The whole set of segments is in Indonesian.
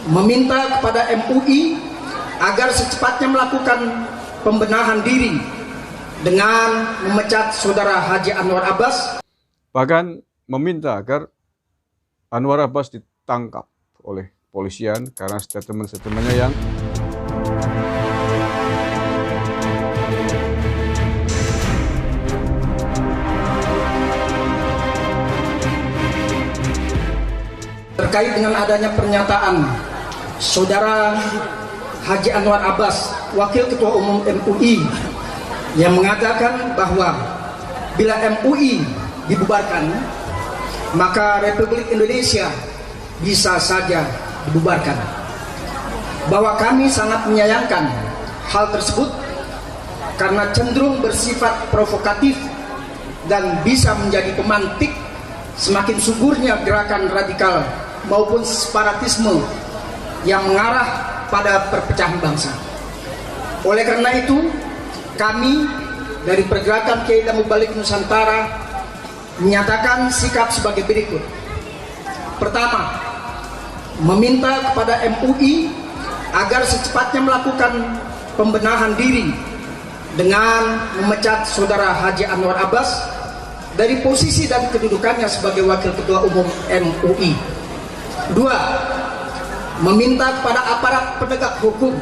meminta kepada MUI agar secepatnya melakukan pembenahan diri dengan memecat Saudara Haji Anwar Abbas. Bahkan meminta agar Anwar Abbas ditangkap oleh polisian karena statement-statementnya yang terkait dengan adanya pernyataan Saudara Haji Anwar Abbas, Wakil Ketua Umum MUI, yang mengatakan bahwa bila MUI dibubarkan, maka Republik Indonesia bisa saja dibubarkan. Bahwa kami sangat menyayangkan hal tersebut karena cenderung bersifat provokatif dan bisa menjadi pemantik semakin suburnya gerakan radikal maupun separatisme yang mengarah pada perpecahan bangsa. Oleh karena itu, kami dari Pergerakan Kiai dan Mubalik Nusantara menyatakan sikap sebagai berikut. Pertama, meminta kepada MUI agar secepatnya melakukan pembenahan diri dengan memecat Saudara Haji Anwar Abbas dari posisi dan kedudukannya sebagai Wakil Ketua Umum MUI. Dua, meminta kepada aparat penegak hukum,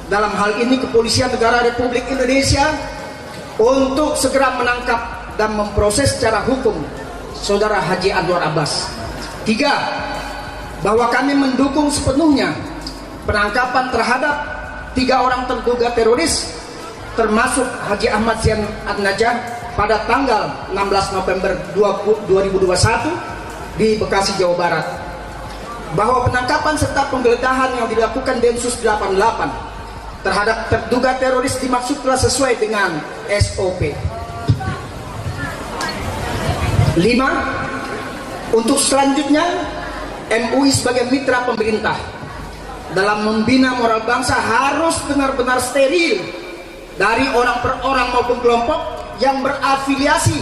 dalam hal ini Kepolisian Negara Republik Indonesia, untuk segera menangkap dan memproses secara hukum Saudara Haji Anwar Abbas. Tiga, bahwa kami mendukung sepenuhnya penangkapan terhadap 3 orang terduga teroris, termasuk Haji Ahmad Zian Ad-Najah pada tanggal 16 November 2021 di Bekasi, Jawa Barat. Bahwa penangkapan serta penggeledahan yang dilakukan Densus 88 terhadap terduga teroris dimaksud telah sesuai dengan SOP. 5. Untuk selanjutnya, MUI sebagai mitra pemerintah dalam membina moral bangsa harus benar-benar steril dari orang per orang maupun kelompok yang berafiliasi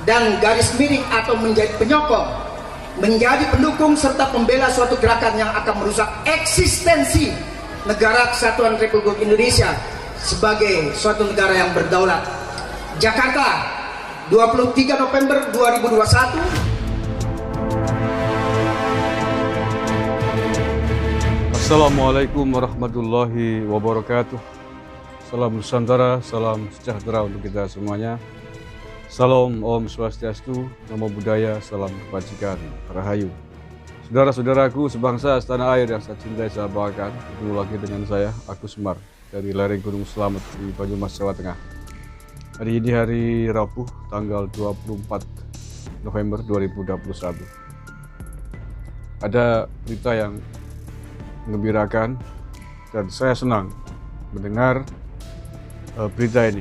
dan garis miring atau menjadi penyokong, menjadi pendukung serta pembela suatu gerakan yang akan merusak eksistensi Negara Kesatuan Republik Indonesia sebagai suatu negara yang berdaulat. Jakarta, 23 November 2021. Assalamualaikum warahmatullahi wabarakatuh. Salam Nusantara, salam sejahtera untuk kita semuanya. Salam Om Swastiastu, Namo Buddhaya, salam kebajikan, Rahayu. Saudara-saudaraku sebangsa setanah air yang saya cintai, saya banggakan, ketemu lagi dengan saya, Agus Semar, dari lereng Gunung Slamet di Banyumas, Jawa Tengah. Hari ini hari Rabu, tanggal 24 November 2021. Ada berita yang mengembirakan dan saya senang mendengar berita ini.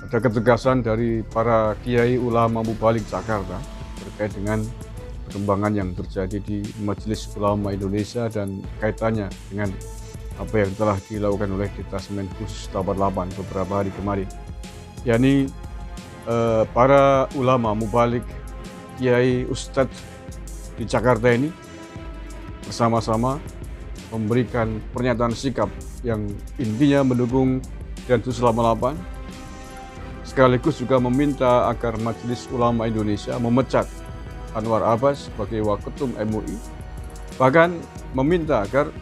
Ada ketegasan dari para kiai ulama mubalik Jakarta terkait dengan perkembangan yang terjadi di Majelis Ulama Indonesia dan kaitannya dengan apa yang telah dilakukan oleh Detasemen Khusus 88 beberapa hari kemarin, yakni para ulama mubalik kiai ustadz di Jakarta ini bersama-sama memberikan pernyataan sikap yang intinya mendukung Densus 88, sekaligus juga meminta agar Majelis Ulama Indonesia memecat Anwar Abbas sebagai Waketum MUI, bahkan meminta agar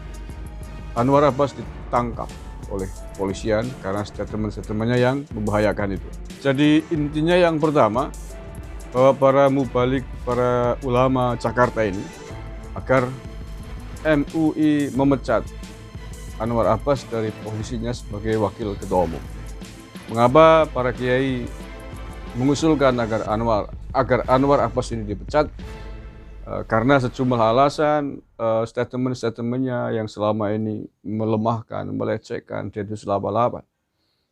Anwar Abbas ditangkap oleh polisian karena statement-statementnya yang membahayakan itu. Jadi intinya yang pertama, bahwa para mubalik, para ulama Jakarta ini agar MUI memecat Anwar Abbas dari posisinya sebagai Wakil Ketua Umum. Mengapa para kiai mengusulkan agar Anwar Abbas ini dipecat? Karena sejumlah alasan, statement-statementnya yang selama ini melemahkan, melecehkan Densus 88.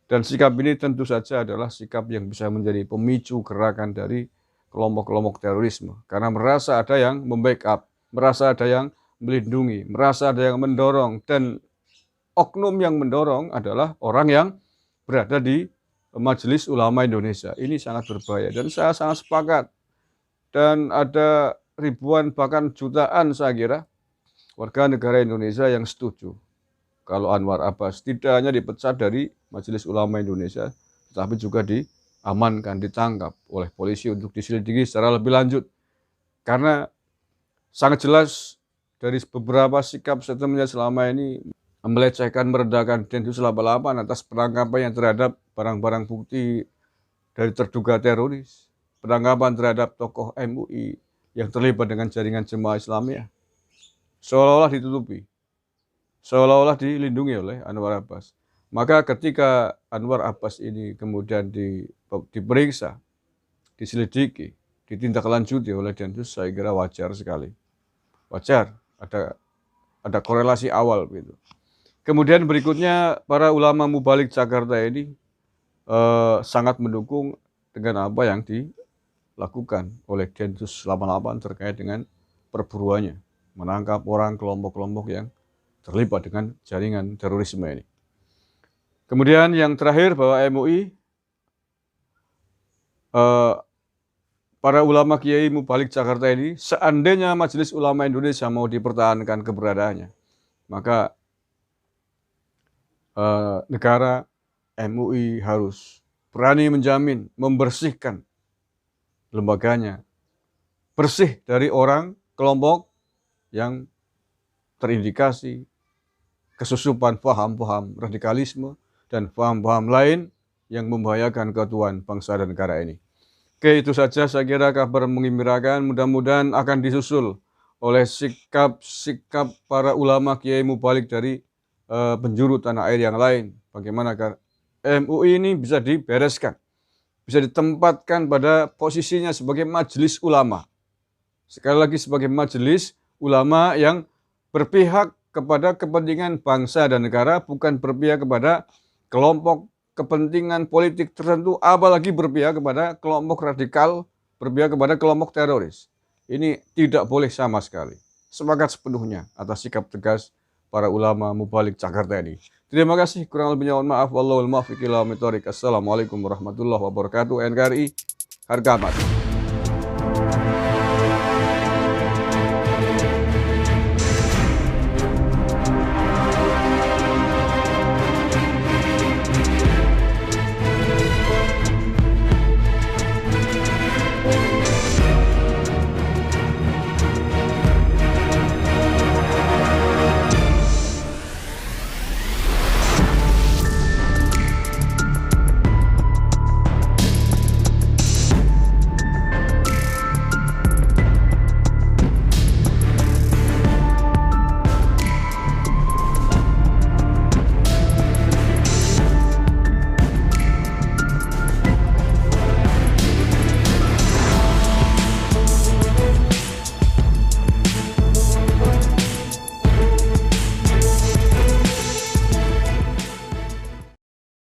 Dan sikap ini tentu saja adalah sikap yang bisa menjadi pemicu gerakan dari kelompok-kelompok terorisme. Karena merasa ada yang membackup, merasa ada yang melindungi, merasa ada yang mendorong, dan oknum yang mendorong adalah orang yang berada di Majelis Ulama Indonesia. Ini sangat berbahaya dan saya sangat sepakat. Dan ada ribuan bahkan jutaan saya kira warga negara Indonesia yang setuju kalau Anwar Abbas tidak hanya dipecat dari Majelis Ulama Indonesia, tetapi juga diamankan, ditangkap oleh polisi untuk diselidiki secara lebih lanjut. Karena sangat jelas dari beberapa sikap statementnya selama ini melecehkan, merendahkan Densus 88 atas penangkapan yang terhadap barang-barang bukti dari terduga teroris, penangkapan terhadap tokoh MUI yang terlibat dengan jaringan Jemaah Islamiyah, seolah-olah ditutupi, seolah-olah dilindungi oleh Anwar Abbas. Maka ketika Anwar Abbas ini kemudian diperiksa, diselidiki, ditindaklanjuti oleh Densus, saya kira wajar sekali. Wajar, ada korelasi awal begitu. Kemudian berikutnya para ulama mubalik Jakarta ini sangat mendukung dengan apa yang dilakukan oleh Densus 88 terkait dengan perburuannya, menangkap orang kelompok-kelompok yang terlibat dengan jaringan terorisme ini. Kemudian yang terakhir bahwa MUI, para ulama kiai mubalik Jakarta ini, seandainya Majelis Ulama Indonesia mau dipertahankan keberadaannya, maka negara MUI harus berani menjamin, membersihkan lembaganya, bersih dari orang, kelompok yang terindikasi kesusupan paham-paham radikalisme dan paham-paham lain yang membahayakan keutuhan bangsa dan negara ini. Oke, itu saja saya kira kabar menggembirakan, mudah-mudahan akan disusul oleh sikap-sikap para ulama kiai mubalik dari penjuru tanah air yang lain. Bagaimana agar MUI ini bisa dibereskan, bisa ditempatkan pada posisinya sebagai majelis ulama. Sekali lagi sebagai majelis ulama yang berpihak kepada kepentingan bangsa dan negara, bukan berpihak kepada kelompok kepentingan politik tertentu, apalagi berpihak kepada kelompok radikal, berpihak kepada kelompok teroris. Ini tidak boleh sama sekali. Sepakat sepenuhnya atas sikap tegas para ulama mubalik Jakarta ini. Terima kasih, kurang lebihnya mohon maaf. Wallahul muwaffiq ila aqwamit thoriq. Assalamualaikum warahmatullahi wabarakatuh. NKRI, harga mati.